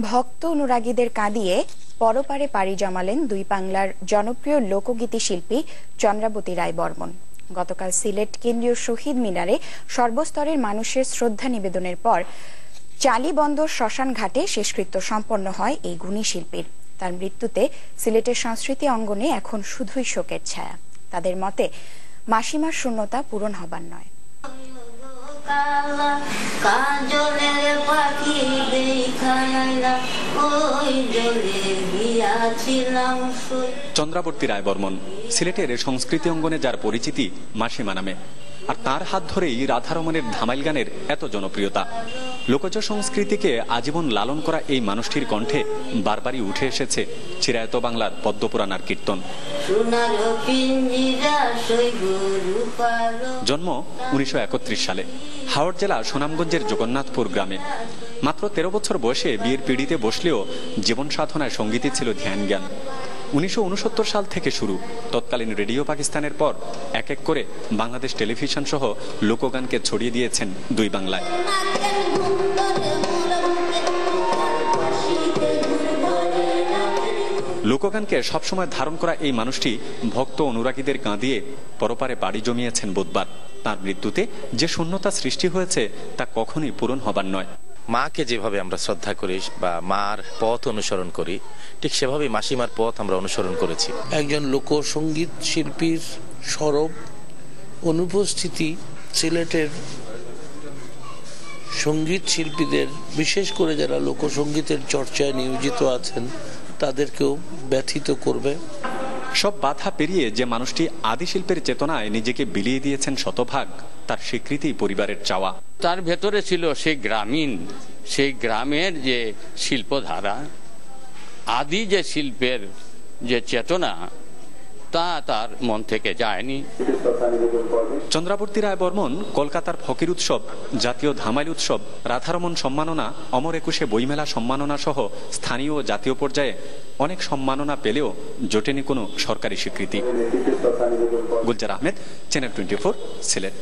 ভক্ত অনুরাগীদের কাঁদিয়ে পরপারে পাড়ি জমালেন দুই বাংলার জনপ্রিয় লোকগীতি শিল্পী চন্দ্রাবতী রায় বর্মন। গতকাল সিলেট কেন্দ্রীয় শহীদ মিনারে সর্বস্তরের মানুষের শ্রদ্ধা নিবেদনের পর চালি বন্দর শ্মশান ঘাটে শেষকৃত্য সম্পন্ন হয় এই গুণী শিল্পীর। তার মৃত্যুতে সিলেটের সংস্কৃতি অঙ্গনে এখন শুধুই শোকের ছায়া। তাদের মতে মাসিমার শূন্যতা পূরণ হবার নয়। চন্দ্রাবতী রায় বর্মন সিলেটের সংস্কৃতি অঙ্গনে যার পরিচিতি মাসিমা নামে, আর তার হাত ধরেই রাধারমণের ধামাইল গানের এত জনপ্রিয়তা। লোকজ সংস্কৃতিকে আজীবন লালন করা এই মানুষটির কণ্ঠে বারবারই উঠে এসেছে চিরায়ত বাংলার পদ্মপুরাণ আর কীর্তন। জন্ম 1931 সালে হাওড় জেলা সুনামগঞ্জের জগন্নাথপুর গ্রামে। মাত্র 13 বছর বয়সে বিয়ের পিঁড়িতে বসলেও জীবন সাধনায় সঙ্গীতই ছিল ধ্যান জ্ঞান। 1969 সাল থেকে শুরু তৎকালীন রেডিও পাকিস্তানের পর এক এক করে বাংলাদেশ টেলিভিশন সহ লোকগানকে ছড়িয়ে দিয়েছেন দুই বাংলায়। লোকগানকে সবসময় ধারণ করা এই মানুষটি ভক্ত অনুরাগীদের কাঁদিয়ে পরপারে বাড়ি জমিয়েছেন বুধবার। তার মৃত্যুতে যে শূন্যতা সৃষ্টি হয়েছে তা কখনোই পূরণ হবার নয়। মাকে যেভাবে আমরা শ্রদ্ধা করি বা মার পথ অনুসরণ করি, ঠিক সেভাবে মাসিমার পথ আমরা অনুসরণ করেছি। একজন লোকসঙ্গীত শিল্পীর সরব অনুপস্থিতি সিলেটের সঙ্গীত শিল্পীদের, বিশেষ করে যারা লোকসঙ্গীতের চর্চায় নিয়োজিত আছেন, তাদেরকেও ব্যথিত করবে। সব বাধা পেরিয়ে যে মানুষটি আদি শিল্পের চেতনায় নিজেকে বিলিয়ে দিয়েছেন শতভাগ, তার স্বীকৃতি পরিবারের চাওয়া। তার ভেতরে ছিল সেই গ্রামের যে শিল্পধারা, আদি যে শিল্পের যে চেতনা, তা তার মন থেকে যায়নি। চন্দ্রাবতী রায় বর্মন কলকাতার ফকির উৎসব, জাতীয় ধামাইল উৎসব, রাধারমণ সম্মাননা, অমর একুশে বইমেলা সম্মাননা সহ স্থানীয় ও জাতীয় পর্যায়ে অনেক সম্মাননা পেলেও জোটেনি কোনো সরকারি স্বীকৃতি। গুলজার আহমেদ, চ্যানেল 24, সিলেট।